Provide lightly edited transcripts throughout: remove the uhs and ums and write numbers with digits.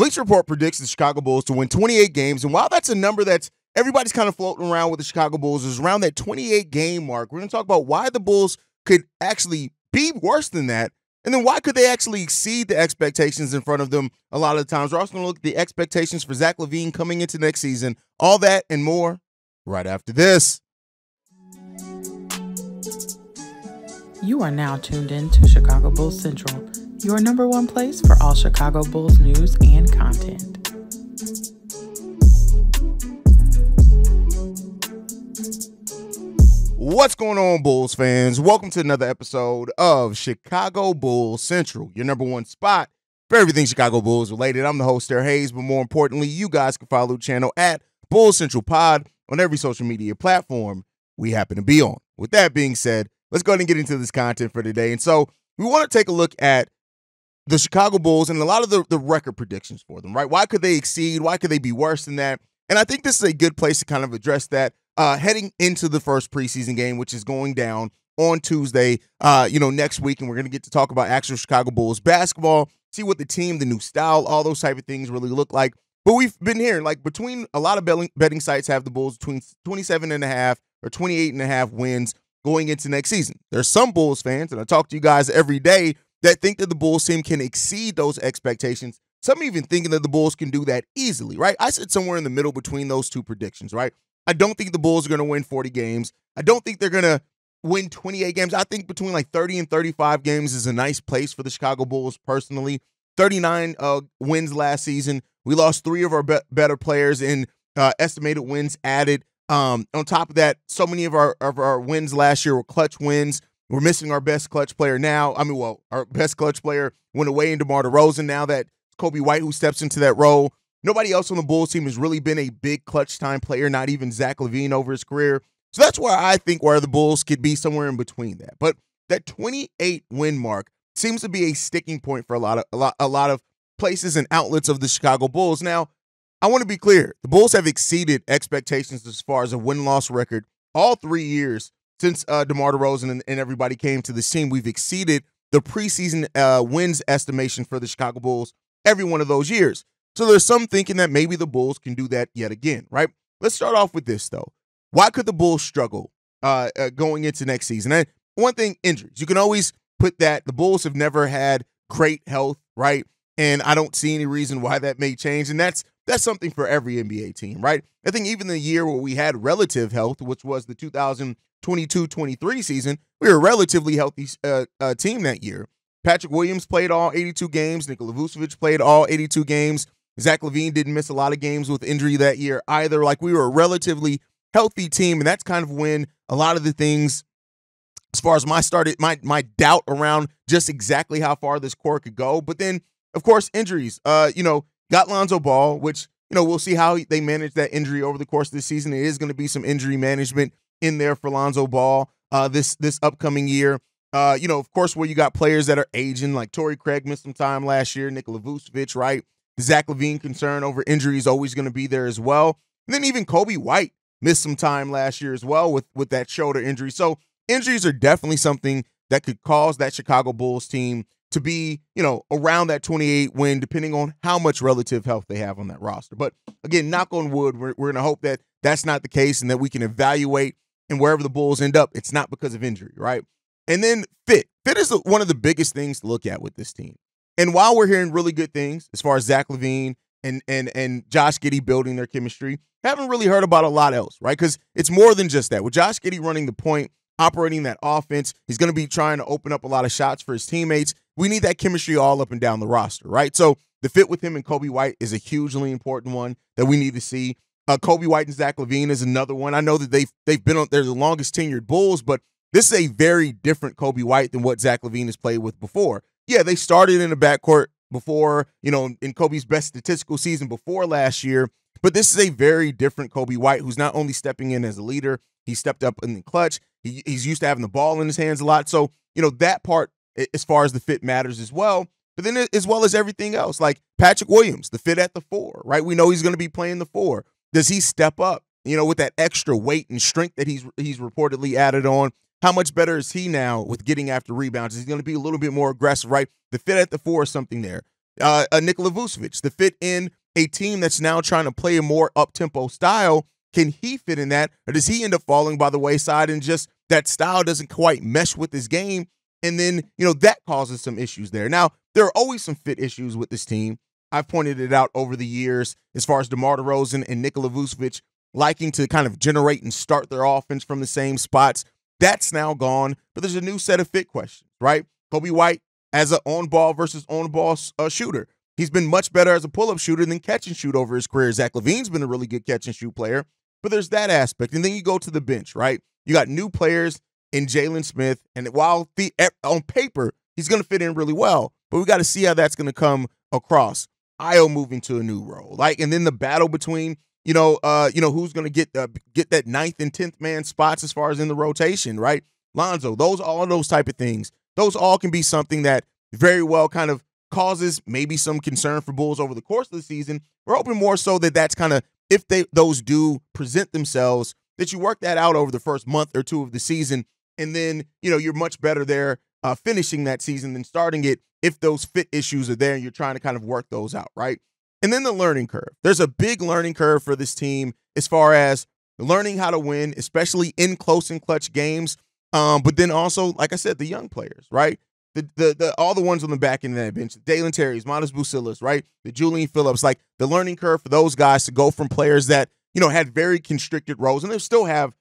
Bleacher Report predicts the Chicago Bulls to win 28 games. And while that's a number that's everybody's kind of floating around with the Chicago Bulls is around that 28-game mark, we're going to talk about why the Bulls could actually be worse than that. And then why could they actually exceed the expectations in front of them a lot of the times? We're also going to look at the expectations for Zach LaVine coming into next season. All that and more right after this. You are now tuned in to Chicago Bulls Central, your number one place for all Chicago Bulls news and content. What's going on, Bulls fans? Welcome to another episode of Chicago Bulls Central, your number one spot for everything Chicago Bulls related. I'm the host there, Haize, but more importantly, you guys can follow the channel at Bulls Central Pod on every social media platform we happen to be on. With that being said, let's go ahead and get into this content for today. And so we want to take a look at the Chicago Bulls and a lot of the record predictions for them, right? Why could they exceed? Why could they be worse than that? And I think this is a good place to kind of address that heading into the first preseason game, which is going down on Tuesday, next week. And we're going to get to talk about actual Chicago Bulls basketball, see what the team, the new style, all those type of things really look like. But we've been hearing, like, between a lot of betting sites have the Bulls between 27.5 or 28.5 wins going into next season. There's some Bulls fans, and I talk to you guys every day, that think that the Bulls team can exceed those expectations. Some even thinking that the Bulls can do that easily, right? I sit somewhere in the middle between those two predictions, right? I don't think the Bulls are going to win 40 games. I don't think they're going to win 28 games. I think between like 30 and 35 games is a nice place for the Chicago Bulls personally. 39 wins last season. We lost 3 of our better players in estimated wins added. On top of that, so many of our wins last year were clutch wins. We're missing our best clutch player now. Our best clutch player went away in DeMar DeRozan. Now that Kobe White who steps into that role. Nobody else on the Bulls team has really been a big clutch time player, not even Zach LaVine over his career. So that's where I think where the Bulls could be somewhere in between that. But that 28 win mark seems to be a sticking point for a lot of places and outlets of the Chicago Bulls. Now, I want to be clear. The Bulls have exceeded expectations as far as a win-loss record all 3 years since DeMar DeRozan and everybody came to the scene. We've exceeded the preseason wins estimation for the Chicago Bulls every one of those years. So there's some thinking that maybe the Bulls can do that yet again, right? Let's start off with this, though. Why could the Bulls struggle going into next season? And one thing, injuries. You can always put that. The Bulls have never had great health, right? And I don't see any reason why that may change. And that's something for every NBA team, right? I think even the year where we had relative health, which was the 2022-23 season, we were a relatively healthy team that year. Patrick Williams played all 82 games. Nikola Vucevic played all 82 games. Zach LaVine didn't miss a lot of games with injury that year either. Like, we were a relatively healthy team, and that's kind of when a lot of the things, as far as my doubt around just exactly how far this core could go. But then, of course, injuries. Got Lonzo Ball, which, we'll see how they manage that injury over the course of the season. It is going to be some injury management in there for Lonzo Ball this upcoming year. Of course, where you got players that are aging, like Torrey Craig missed some time last year, Nikola Vucevic, right? The Zach LaVine concern over injury is always going to be there as well. And then even Kobe White missed some time last year as well with that shoulder injury. So injuries are definitely something that could cause that Chicago Bulls team to be, around that 28 win, depending on how much relative health they have on that roster. But again, knock on wood, we're going to hope that that's not the case and that we can evaluate, and wherever the Bulls end up, it's not because of injury, right? And then fit. Fit is one of the biggest things to look at with this team. And while we're hearing really good things as far as Zach LaVine and Josh Giddey building their chemistry, haven't really heard about a lot else, right? Because it's more than just that. With Josh Giddey running the point, operating that offense, he's going to be trying to open up a lot of shots for his teammates. We need that chemistry all up and down the roster, right? So the fit with him and Kobe White is a hugely important one that we need to see. Kobe White and Zach LaVine is another one. I know that they've been they're the longest tenured Bulls, but this is a very different Kobe White than what Zach LaVine has played with before. Yeah, they started in the backcourt before, in Kobe's best statistical season before last year, but this is a very different Kobe White who's not only stepping in as a leader, he stepped up in the clutch. He's used to having the ball in his hands a lot. So, that part, as far as the fit, matters as well. But then as well as everything else, like Patrick Williams, the fit at the 4, right? We know he's going to be playing the 4. Does he step up, with that extra weight and strength that he's reportedly added on? How much better is he now with getting after rebounds? Is he going to be a little bit more aggressive, right? The fit at the 4 is something there. Nikola Vucevic, the fit in a team that's now trying to play a more up-tempo style. Can he fit in that, or does he end up falling by the wayside and just that style doesn't quite mesh with his game? And then, that causes some issues there. Now, there are always some fit issues with this team. I've pointed it out over the years as far as DeMar DeRozan and Nikola Vucevic liking to kind of generate and start their offense from the same spots. That's now gone, but there's a new set of fit questions, right? Kobe White as an on-ball versus on-ball shooter. He's been much better as a pull-up shooter than catch and shoot over his career. Zach LaVine's been a really good catch and shoot player, but there's that aspect. And then you go to the bench, right? You got new players in Jalen Smith, and while on paper he's going to fit in really well, but we got to see how that's going to come across. Io moving to a new role, and then the battle between who's going to get that 9th and 10th man spots as far as in the rotation, right? Lonzo, all those type of things. Those all can be something that very well kind of causes maybe some concern for Bulls over the course of the season. We're hoping more so that that's kind of, if those do present themselves, that you work that out over the first month or two of the season, and then, you're much better there finishing that season than starting it if those fit issues are there and you're trying to kind of work those out, right? And then the learning curve. There's a big learning curve for this team as far as learning how to win, especially in close and clutch games. But then also, like I said, the young players, right? The all the ones on the back end of that bench, Dalen Terry's, Montes Bucilas, right? The Julian Phillips, like the learning curve for those guys to go from players that, had very constricted roles, and they still have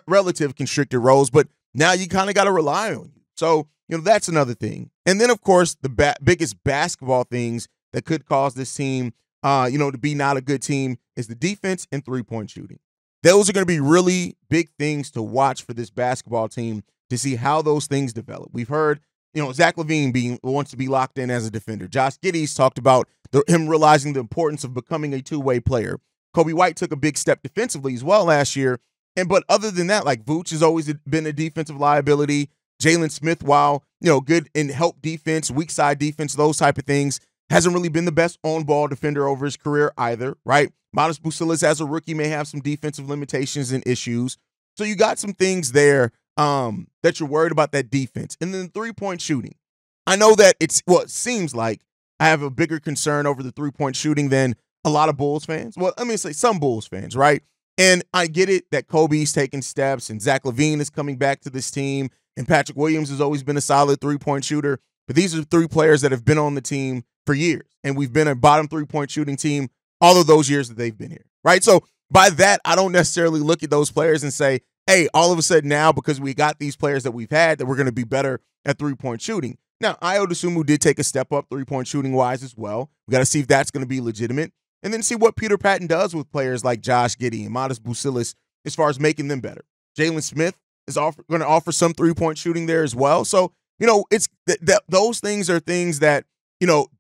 relative constricted roles, but now you kind of got to rely on you. So, that's another thing. And then, of course, the biggest basketball things that could cause this team, to be not a good team is the defense and three-point shooting. Those are going to be really big things to watch for this basketball team to see how those things develop. We've heard, Zach LaVine wants to be locked in as a defender. Josh Giddey's talked about him realizing the importance of becoming a two-way player. Kobe White took a big step defensively as well last year. But other than that, like Vooch has always been a defensive liability. Jalen Smith, while, good in help defense, weak side defense, those type of things, hasn't really been the best on-ball defender over his career either, right? Montes Bucilas as a rookie may have some defensive limitations and issues. So you got some things there that you're worried about that defense. And then three-point shooting. I know that it seems like I have a bigger concern over the three-point shooting than a lot of Bulls fans. Well, let me say some Bulls fans, right? And I get it that Kobe's taking steps and Zach LaVine is coming back to this team and Patrick Williams has always been a solid three-point shooter. But these are three players that have been on the team for years. And we've been a bottom three-point shooting team all of those years that they've been here, right? So by that, I don't necessarily look at those players and say, hey, all of a sudden now because we got these players that we've had that we're going to be better at three-point shooting. Now, Ayo Dosunmu did take a step up three-point shooting-wise as well. We got to see if that's going to be legitimate. And then see what Peter Patton does with players like Josh Giddey and Montes Bucilas as far as making them better. Jalen Smith is going to offer some three-point shooting there as well. So, it's those things are things that,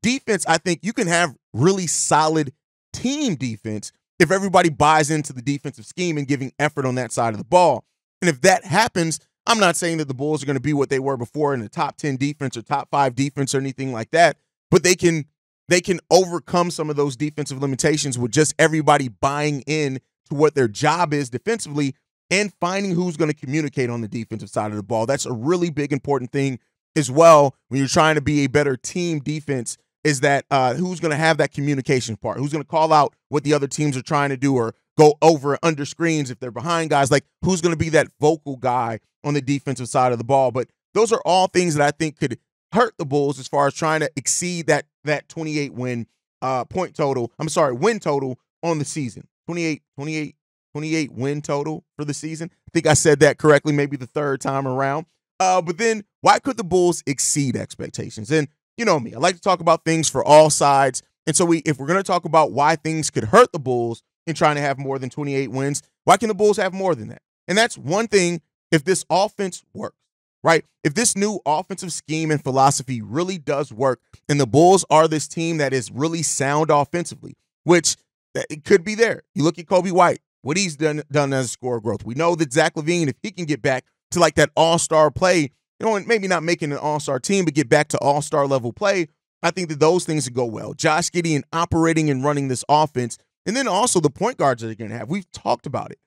defense, I think you can have really solid team defense if everybody buys into the defensive scheme and giving effort on that side of the ball. And if that happens, I'm not saying that the Bulls are going to be what they were before in the top 10 defense or top 5 defense or anything like that, but they can overcome some of those defensive limitations with just everybody buying in to what their job is defensively and finding who's going to communicate on the defensive side of the ball. That's a really big, important thing as well when you're trying to be a better team defense is that who's going to have that communication part, who's going to call out what the other teams are trying to do or go over under screens if they're behind guys, like who's going to be that vocal guy on the defensive side of the ball. But those are all things that I think could hurt the Bulls as far as trying to exceed that 28 win win total on the season. 28 win total for the season. I think I said that correctly, maybe the third time around. But then why could the Bulls exceed expectations? And you know me, I like to talk about things for all sides. And so if we're going to talk about why things could hurt the Bulls in trying to have more than 28 wins, why can the Bulls have more than that? And that's one thing if this offense works, right? If this new offensive scheme and philosophy really does work and the Bulls are this team that is really sound offensively, which it could be there. You look at Kobe White, what he's done as a scorer growth. We know that Zach LaVine, if he can get back to like that all-star play, and maybe not making an all-star team, but get back to all-star level play, I think that those things would go well. Josh Giddey operating and running this offense, and then also the point guards that they're going to have. We've talked about it.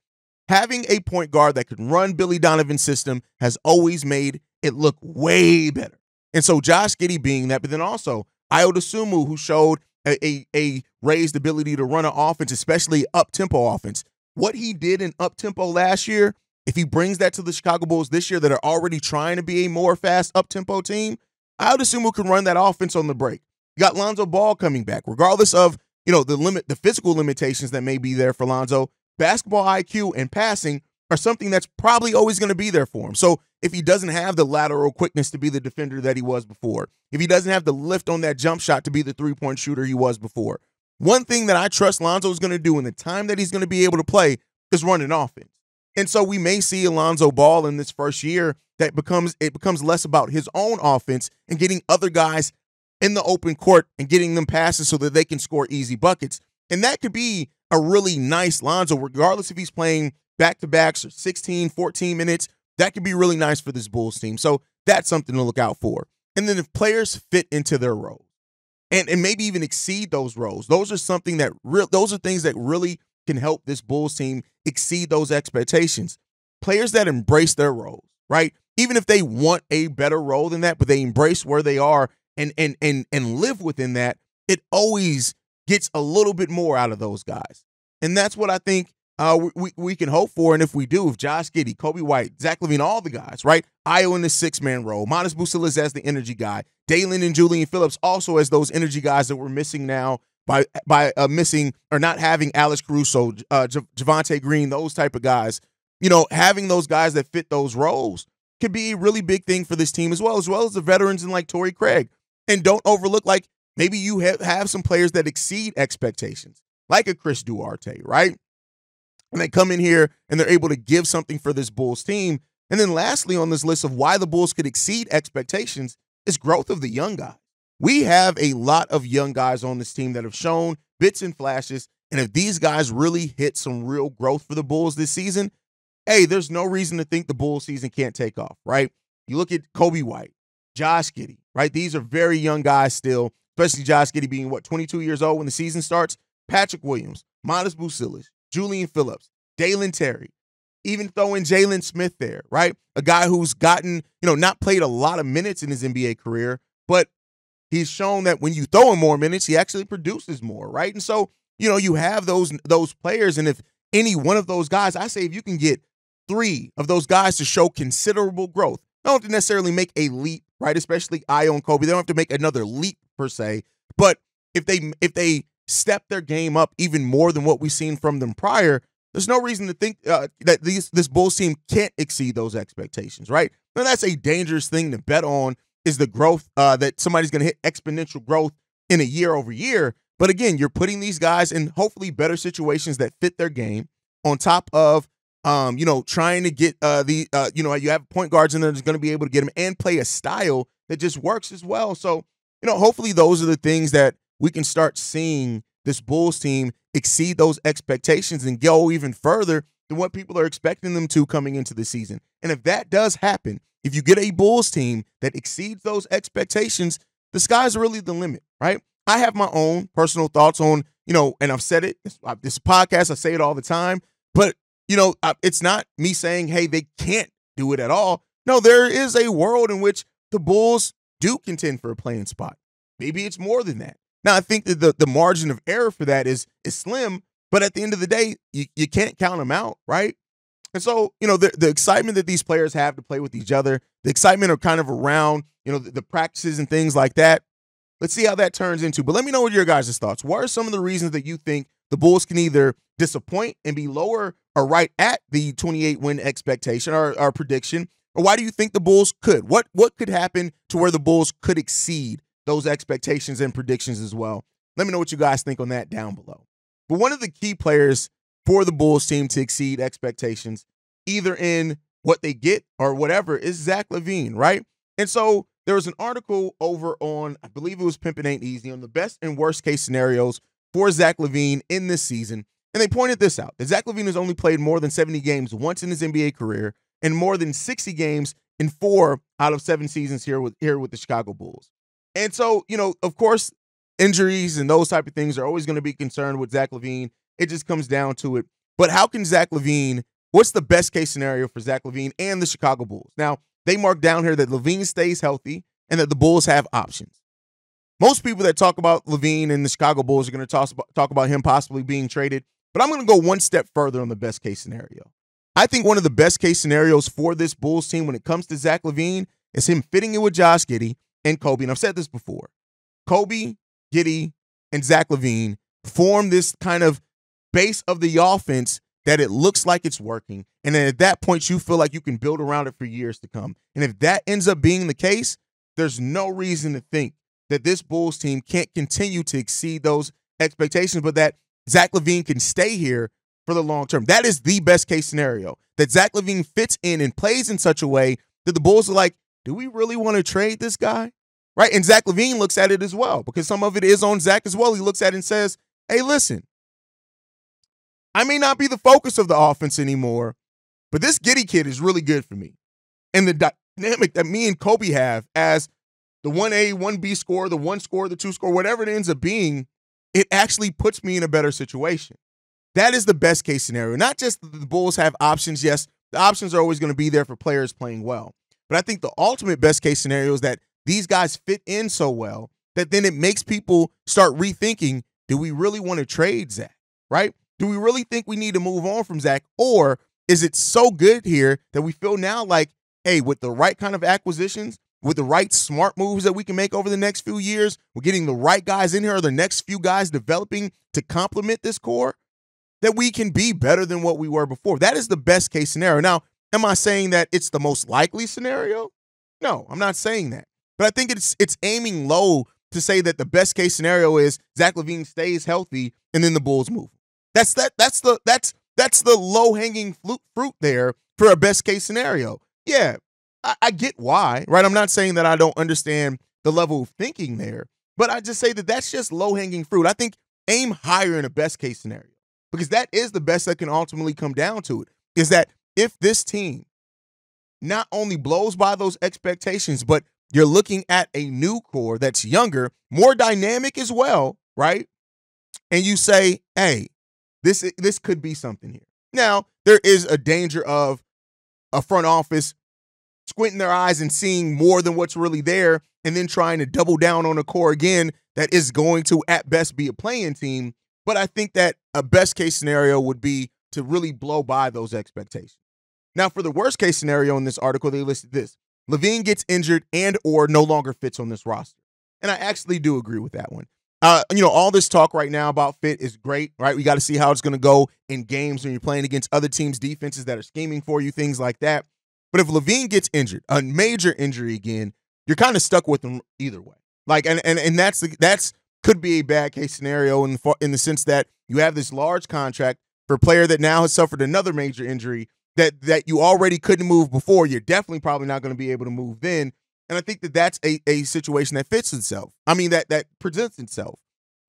Having a point guard that can run Billy Donovan's system has always made it look way better. And so Josh Giddey being that, but then also Ayo Dosunmu, who showed a raised ability to run an offense, especially up-tempo offense. What he did in up-tempo last year, if he brings that to the Chicago Bulls this year that are already trying to be a more fast up-tempo team, Ayo Dosunmu can run that offense on the break. You got Lonzo Ball coming back, regardless of the physical limitations that may be there for Lonzo. Basketball IQ and passing are something that's probably always going to be there for him. So if he doesn't have the lateral quickness to be the defender that he was before, if he doesn't have the lift on that jump shot to be the three-point shooter he was before, one thing that I trust Lonzo is going to do in the time that he's going to be able to play is run an offense. And so we may see Lonzo Ball in this first year that becomes less about his own offense and getting other guys in the open court and getting them passes so that they can score easy buckets. And that could be a really nice Lonzo, regardless if he's playing back-to-backs or 16, 14 minutes. That could be really nice for this Bulls team. So that's something to look out for. And then if players fit into their roles and maybe even exceed those roles, those are things that really can help this Bulls team exceed those expectations. Players that embrace their roles, right? Even if they want a better role than that, but they embrace where they are and live within that, it always gets a little bit more out of those guys. And that's what I think we can hope for. And if we do, if Josh Giddey, Kobe White, Zach LaVine, all the guys, right? Ayo in the six-man role, Manas Bucelis as the energy guy, Dalen and Julian Phillips also as those energy guys that we're missing now by missing or not having Alex Caruso, Javonte Green, those type of guys. Having those guys that fit those roles could be a really big thing for this team as well as the veterans and like Torrey Craig. And don't overlook, like, maybe you have some players that exceed expectations, like a Chris Duarte, right? And they come in here and they're able to give something for this Bulls team. And then lastly on this list of why the Bulls could exceed expectations is growth of the young guys. We have a lot of young guys on this team that have shown bits and flashes. And if these guys really hit some real growth for the Bulls this season, hey, there's no reason to think the Bulls season can't take off, right? You look at Kobe White, Josh Giddey, right? These are very young guys still, especially Josh Giddey being, 22 years old when the season starts. Patrick Williams, Manas Bucelis, Julian Phillips, Dalen Terry, even throwing Jalen Smith there, right? A guy who's gotten, not played a lot of minutes in his NBA career, but he's shown that when you throw him more minutes, he actually produces more, right? And so, you have those players, and if any one of those guys, I say if you can get 3 of those guys to show considerable growth, they don't have to necessarily make a leap, right? Especially Ayo and Kobe. They don't have to make another leap per se, but if they step their game up even more than what we've seen from them prior, there's no reason to think that this Bulls team can't exceed those expectations, right? Now, that's a dangerous thing to bet on, is the growth that somebody's going to hit exponential growth in a year over year. But again, you're putting these guys in hopefully better situations that fit their game on top of, trying to get you have point guards in there that's going to be able to get them and play a style that just works as well. So, hopefully those are the things that we can start seeing this Bulls team exceed those expectations and go even further than what people are expecting them to coming into the season. And if that does happen, if you get a Bulls team that exceeds those expectations, the sky's really the limit, right? I have my own personal thoughts on, and I've said it, this podcast, I say it all the time, but, it's not me saying, hey, they can't do it at all. No, there is a world in which the Bulls do contend for a playing spot. Maybe it's more than that. Now, I think that the margin of error for that is slim, but at the end of the day, you can't count them out, right? And so, the excitement that these players have to play with each other, the excitement are kind of around, the practices and things like that. Let's see how that turns into. But let me know what your guys' thoughts. What are some of the reasons that you think the Bulls can either disappoint and be lower or right at the 28-win expectation or prediction? Or why do you think the Bulls could? What could happen to where the Bulls could exceed those expectations and predictions as well? Let me know what you guys think on that down below. But one of the key players for the Bulls team to exceed expectations, either in what they get or whatever, is Zach LaVine, right? And so there was an article over on, I believe it was Pimpin' Ain't Easy, on the best and worst case scenarios for Zach LaVine in this season. And they pointed this out, that Zach LaVine has only played more than 70 games once in his NBA career and more than 60 games in 4 out of 7 seasons here with the Chicago Bulls. And so, of course, injuries and those type of things are always going to be concerned with Zach LaVine. It just comes down to it. But how can Zach LaVine, what's the best case scenario for Zach LaVine and the Chicago Bulls? Now, they mark down here that LaVine stays healthy and that the Bulls have options. Most people that talk about LaVine and the Chicago Bulls are going to talk about him possibly being traded, but I'm going to go one step further on the best case scenario. I think one of the best case scenarios for this Bulls team when it comes to Zach LaVine is him fitting in with Josh Giddey and Kobe. And I've said this before. Kobe, Giddey, and Zach LaVine form this kind of base of the offense that it looks like it's working. And then at that point, you feel like you can build around it for years to come. And if that ends up being the case, there's no reason to think that this Bulls team can't continue to exceed those expectations, but that Zach LaVine can stay here for the long term. That is the best case scenario, that Zach LaVine fits in and plays in such a way that the Bulls are like, do we really want to trade this guy? Right? And Zach LaVine looks at it as well, because some of it is on Zach as well. He looks at it and says, hey, listen, I may not be the focus of the offense anymore, but this Giddey kid is really good for me. And the dynamic that me and Kobe have as the 1A, 1B scorer, the 1 scorer, the 2 scorer, whatever it ends up being, it actually puts me in a better situation. That is the best case scenario. Not just that the Bulls have options. Yes, the options are always going to be there for players playing well. But I think the ultimate best case scenario is that these guys fit in so well that then it makes people start rethinking, do we really want to trade Zach, right? Do we really think we need to move on from Zach? Or is it so good here that we feel now like, hey, with the right kind of acquisitions, with the right smart moves that we can make over the next few years, we're getting the right guys in here, or the next few guys developing to complement this core, that we can be better than what we were before. That is the best case scenario. Now, am I saying that it's the most likely scenario? No, I'm not saying that. But I think it's aiming low to say that the best case scenario is Zach LaVine stays healthy and then the Bulls move. That's the low-hanging fruit there for a best case scenario. Yeah, I get why, right? I'm not saying that I don't understand the level of thinking there, but I just say that that's just low-hanging fruit. I think aim higher in a best case scenario, because that is the best that can ultimately come down to it, is that if this team not only blows by those expectations, but you're looking at a new core that's younger, more dynamic as well, right? And you say, hey, this could be something here. Now, there is a danger of a front office squinting their eyes and seeing more than what's really there, and then trying to double down on a core again that is going to, at best, be a playing team. But I think that a best case scenario would be to really blow by those expectations. Now, for the worst case scenario in this article, they listed this: LaVine gets injured and or no longer fits on this roster. And I actually do agree with that one. All this talk right now about fit is great, right? We got to see how it's going to go in games when you're playing against other teams' defenses that are scheming for you, things like that. But if LaVine gets injured, a major injury again, you're kind of stuck with him either way. Like, and that's could be a bad case scenario in the sense that you have this large contract for a player that now has suffered another major injury that you already couldn't move before. You're definitely probably not going to be able to move then. And I think that that's a situation that fits itself. I mean, that presents itself.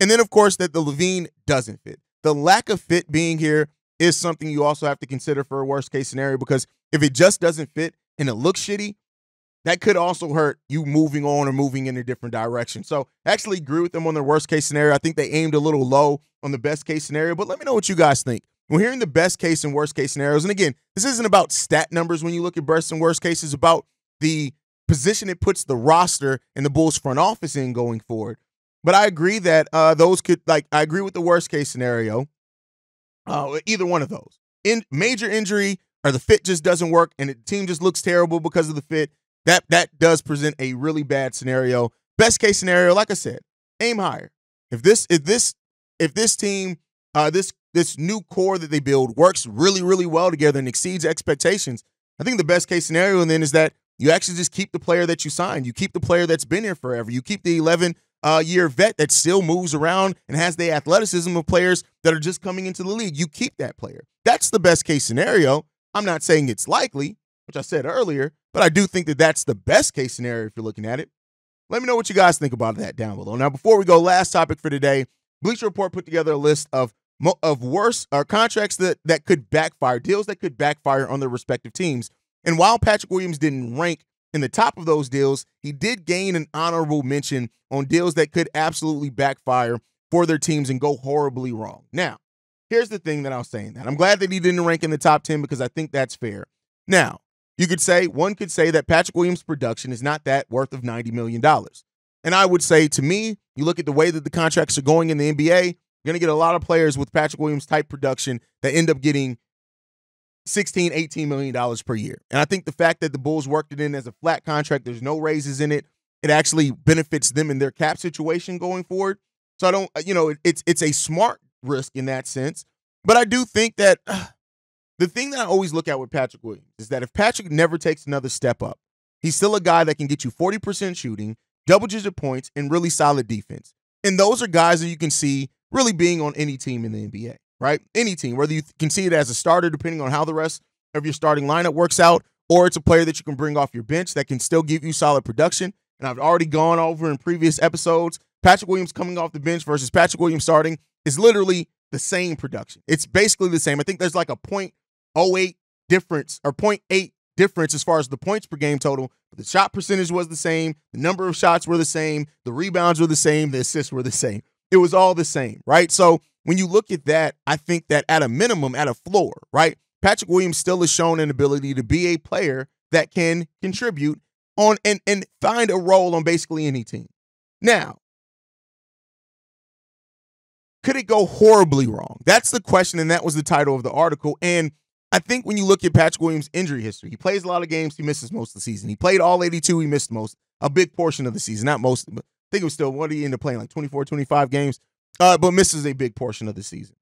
And then, of course, that the LaVine doesn't fit. The lack of fit being here is something you also have to consider for a worst case scenario, because if it just doesn't fit and it looks shitty, that could also hurt you moving on or moving in a different direction. So I actually agree with them on their worst case scenario. I think they aimed a little low on the best case scenario, but let me know what you guys think. We're hearing the best case and worst case scenarios. And again, this isn't about stat numbers when you look at best and worst cases. It's about the position it puts the roster and the Bulls front office in going forward. But I agree that those could, I agree with the worst case scenario. Either one of those. In major injury or the fit just doesn't work and the team just looks terrible because of the fit. That does present a really bad scenario. Best case scenario, like I said, aim higher. If this team, this new core that they build works really, really well together and exceeds expectations, I think the best case scenario then is that you actually just keep the player that you signed. You keep the player that's been here forever. You keep the 11-year vet that still moves around and has the athleticism of players that are just coming into the league. You keep that player. That's the best case scenario. I'm not saying it's likely, which I said earlier, but I do think that that's the best case scenario if you're looking at it. Let me know what you guys think about that down below. Now, before we go, last topic for today, Bleacher Report put together a list of worse contracts that could backfire, deals that could backfire on their respective teams. And while Patrick Williams didn't rank in the top of those deals, he did gain an honorable mention on deals that could absolutely backfire for their teams and go horribly wrong. Now, here's the thing that I was saying that. I'm glad that he didn't rank in the top 10 because I think that's fair. Now, one could say that Patrick Williams' production is not that worth of $90 million. And I would say, to me, you look at the way that the contracts are going in the NBA, you're going to get a lot of players with Patrick Williams type production that end up getting $16, $18 million per year. And I think the fact that the Bulls worked it in as a flat contract, there's no raises in it, it actually benefits them in their cap situation going forward. So I don't, it's a smart risk in that sense. But I do think that the thing that I always look at with Patrick Williams is that if Patrick never takes another step up, he's still a guy that can get you 40% shooting, double-digit points, and really solid defense. And those are guys that you can see really being on any team in the NBA, right? Any team, whether you can see it as a starter, depending on how the rest of your starting lineup works out, or it's a player that you can bring off your bench that can still give you solid production. And I've already gone over in previous episodes, Patrick Williams coming off the bench versus Patrick Williams starting is literally the same production. It's basically the same. I think there's like a 0.08 difference or 0.8 difference as far as the points per game total. The shot percentage was the same. The number of shots were the same. The rebounds were the same. The assists were the same. It was all the same, right? So when you look at that, I think that at a minimum, at a floor, right, Patrick Williams still has shown an ability to be a player that can contribute on and find a role on basically any team. Now, could it go horribly wrong? That's the question, and that was the title of the article. And I think when you look at Patrick Williams' injury history, he plays a lot of games, he misses most of the season. He played all 82, he missed a big portion of the season. Not most, but I think it was still, what did he end up playing, like 24, 25 games? But misses a big portion of the season.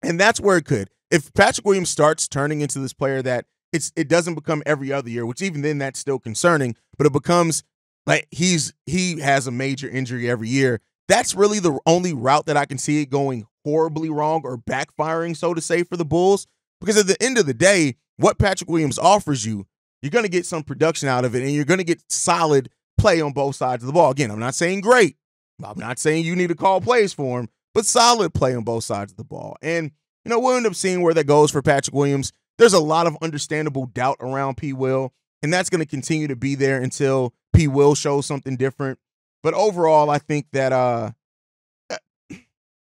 And that's where it could. If Patrick Williams starts turning into this player that it doesn't become every other year, which even then that's still concerning, but it becomes like he has a major injury every year. That's really the only route that I can see it going horribly wrong or backfiring, so to say, for the Bulls. Because at the end of the day, what Patrick Williams offers you, you're going to get some production out of it, and you're going to get solid play on both sides of the ball. Again, I'm not saying great. I'm not saying you need to call plays for him, but solid play on both sides of the ball. And, we'll end up seeing where that goes for Patrick Williams. There's a lot of understandable doubt around P. Will, and that's going to continue to be there until P. Will shows something different. But overall, I think that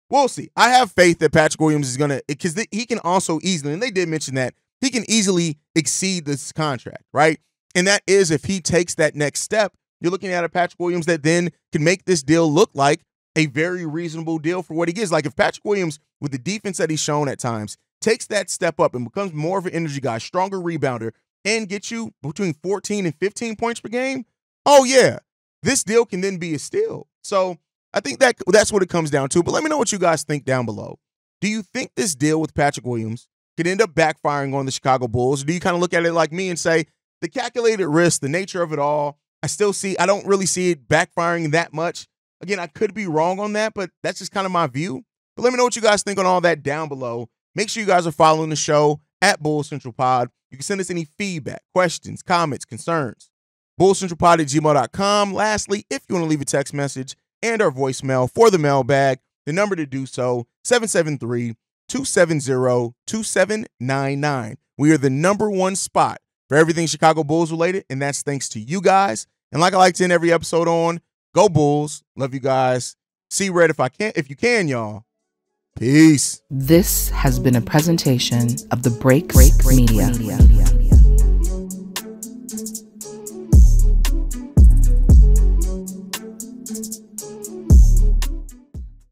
we'll see. I have faith that Patrick Williams is going to, because he can also easily, and they did mention that, he can easily exceed this contract, right? And that is if he takes that next step, you're looking at a Patrick Williams that then can make this deal look like a very reasonable deal for what he gives. Like if Patrick Williams, with the defense that he's shown at times, takes that step up and becomes more of an energy guy, stronger rebounder, and gets you between 14 and 15 points per game, oh yeah, this deal can then be a steal. So I think that's what it comes down to. But let me know what you guys think down below. Do you think this deal with Patrick Williams could end up backfiring on the Chicago Bulls? Or do you kind of look at it like me and say, the calculated risk, the nature of it all, I don't really see it backfiring that much. Again, I could be wrong on that, but that's just kind of my view. But let me know what you guys think on all that down below. Make sure you guys are following the show at Bulls Central Pod. You can send us any feedback, questions, comments, concerns. BullsCentralPod@gmail.com. Lastly, if you want to leave a text message and our voicemail for the mailbag, the number to do so, 773-270-2799. We are the #1 spot for everything Chicago Bulls related, and that's thanks to you guys. And like I like to end every episode on, go Bulls. Love you guys. See red if you can, y'all. Peace. This has been a presentation of the Break Media.